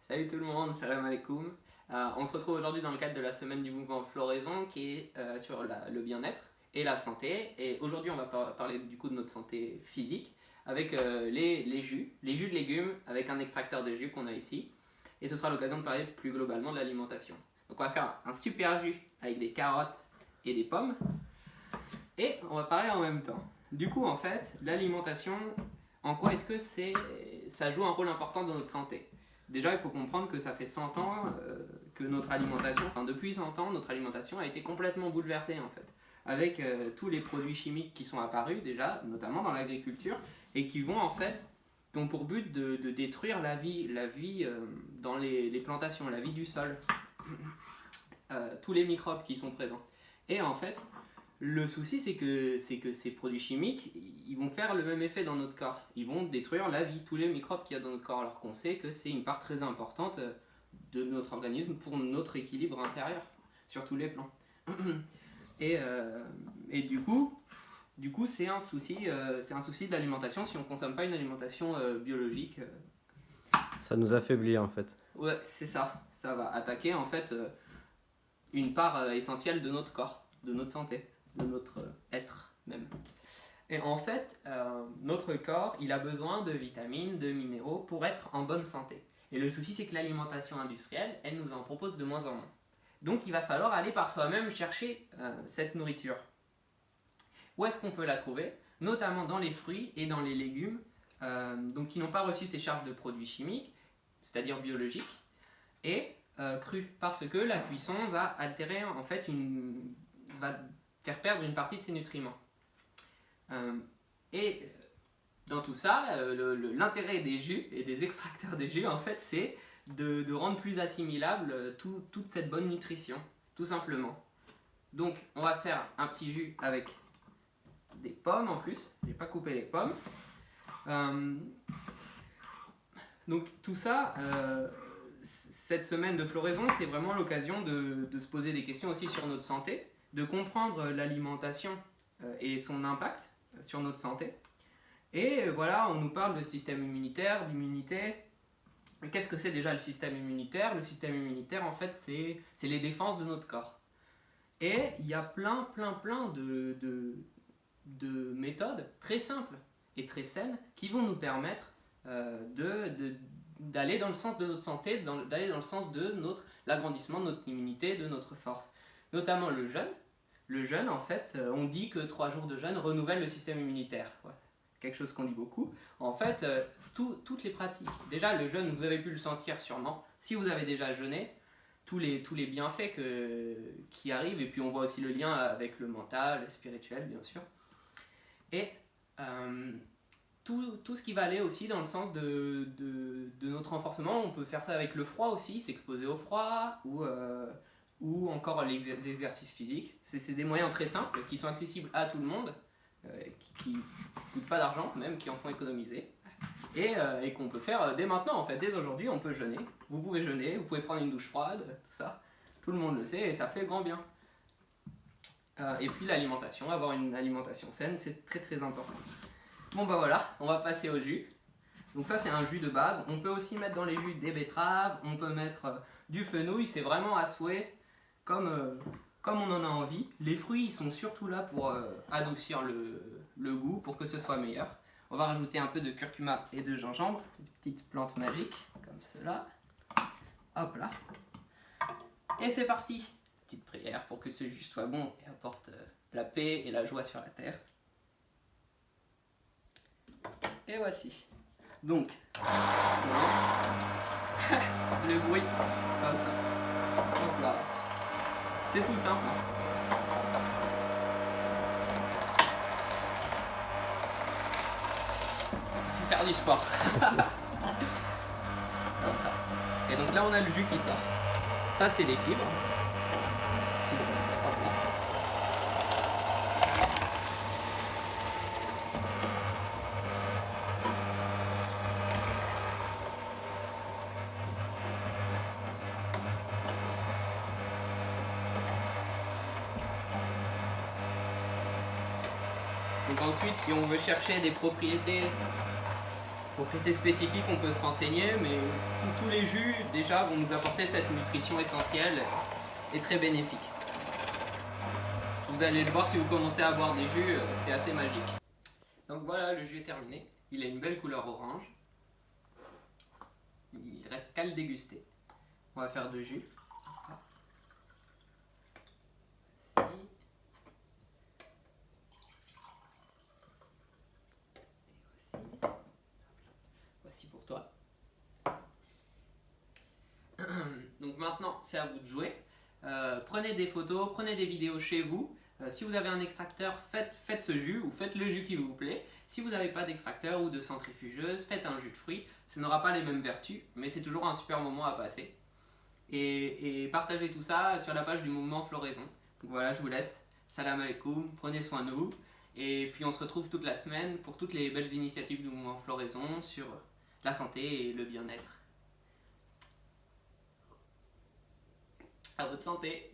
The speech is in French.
Salut tout le monde, salam alaikum. On se retrouve aujourd'hui dans le cadre de la semaine du mouvement Floraison qui est sur le bien-être et la santé. Et aujourd'hui, on va parler du coup de notre santé physique avec les jus de légumes avec un extracteur de jus qu'on a ici. Et ce sera l'occasion de parler plus globalement de l'alimentation. Donc on va faire un super jus avec des carottes et des pommes. Et on va parler en même temps. Du coup, en fait, l'alimentation, en quoi est-ce que ça joue un rôle important dans notre santé? Déjà, il faut comprendre que ça fait 100 ans que notre alimentation, enfin depuis 100 ans, notre alimentation a été complètement bouleversée en fait. Avec tous les produits chimiques qui sont apparus déjà, notamment dans l'agriculture, et qui vont en fait, ont pour but de détruire la vie dans les plantations, la vie du sol, tous les microbes qui sont présents. Et en fait, le souci, c'est que ces produits chimiques, ils vont faire le même effet dans notre corps. Ils vont détruire la vie, tous les microbes qu'il y a dans notre corps, alors qu'on sait que c'est une part très importante de notre organisme pour notre équilibre intérieur, sur tous les plans. Et du coup, c'est un souci de l'alimentation si on ne consomme pas une alimentation biologique. Ça nous affaiblit en fait. Ouais, c'est ça. Ça va attaquer en fait une part essentielle de notre corps, de notre santé, de notre être même. Et en fait, notre corps, il a besoin de vitamines, de minéraux pour être en bonne santé. Et le souci, c'est que l'alimentation industrielle, elle nous en propose de moins en moins. Donc il va falloir aller par soi-même chercher cette nourriture. Où est-ce qu'on peut la trouver? Notamment dans les fruits et dans les légumes, donc qui n'ont pas reçu ces charges de produits chimiques, c'est-à-dire biologiques, et crus, parce que la cuisson va altérer en fait va faire perdre une partie de ses nutriments. Et dans tout ça, l'intérêt des jus et des extracteurs de jus, en fait, c'est de rendre plus assimilable toute cette bonne nutrition, tout simplement. Donc, on va faire un petit jus avec des pommes en plus. J'ai pas coupé les pommes. Donc, tout ça, cette semaine de floraison, c'est vraiment l'occasion de se poser des questions aussi sur notre santé, de comprendre l'alimentation et son impact sur notre santé. Et voilà, on nous parle de système immunitaire, d'immunité. Qu'est-ce que c'est déjà le système immunitaire? Le système immunitaire, en fait, c'est les défenses de notre corps. Et il y a plein de méthodes très simples et très saines qui vont nous permettre d'aller dans le sens de notre santé, d'aller dans le sens de l'agrandissement de notre immunité, de notre force. Notamment le jeûne. Le jeûne, en fait, on dit que 3 jours de jeûne renouvellent le système immunitaire. Ouais. Quelque chose qu'on dit beaucoup. En fait, toutes les pratiques. Déjà, le jeûne, vous avez pu le sentir sûrement. Si vous avez déjà jeûné, tous les bienfaits qui arrivent, et puis on voit aussi le lien avec le mental, le spirituel, bien sûr. Et tout ce qui va aller aussi dans le sens de notre renforcement. On peut faire ça avec le froid aussi, s'exposer au froid, ou encore les exercices physiques. C'est des moyens très simples qui sont accessibles à tout le monde, qui ne coûtent pas d'argent, même qui en font économiser, et qu'on peut faire dès maintenant, en fait. Dès aujourd'hui, on peut jeûner. Vous pouvez jeûner, vous pouvez prendre une douche froide, tout ça. Tout le monde le sait et ça fait grand bien. Et puis l'alimentation, avoir une alimentation saine, c'est très très important. Bon bah voilà, on va passer au jus. Donc ça c'est un jus de base. On peut aussi mettre dans les jus des betteraves, on peut mettre du fenouil, c'est vraiment à souhait, comme on en a envie. Les fruits ils sont surtout là pour adoucir le goût, pour que ce soit meilleur. On va rajouter un peu de curcuma et de gingembre, des petites plantes magiques, comme cela. Hop là. Et c'est parti. Petite prière pour que ce jus soit bon et apporte la paix et la joie sur la terre. Et voici. Donc, on lance le bruit, comme ça. Hop là. C'est tout simple. Ça fait faire du sport. Comme ça. Et donc là, on a le jus qui sort. Ça, c'est des fibres. Hop là. Donc ensuite, si on veut chercher des propriétés Propriétés spécifiques, on peut se renseigner, mais tous les jus déjà vont nous apporter cette nutrition essentielle et très bénéfique. Vous allez le voir si vous commencez à boire des jus, c'est assez magique. Donc voilà, le jus est terminé. Il a une belle couleur orange. Il reste qu'à le déguster. On va faire 2 jus. Voici pour toi. Donc maintenant, c'est à vous de jouer. Prenez des photos, prenez des vidéos chez vous. Si vous avez un extracteur, faites ce jus ou faites le jus qui vous plaît. Si vous n'avez pas d'extracteur ou de centrifugeuse, faites un jus de fruits. Ça n'aura pas les mêmes vertus, mais c'est toujours un super moment à passer. Et partagez tout ça sur la page du mouvement Floraison. Donc voilà, je vous laisse. Salam alaikum, prenez soin de vous. Et puis on se retrouve toute la semaine pour toutes les belles initiatives du mouvement Floraison sur la santé et le bien-être. À votre santé.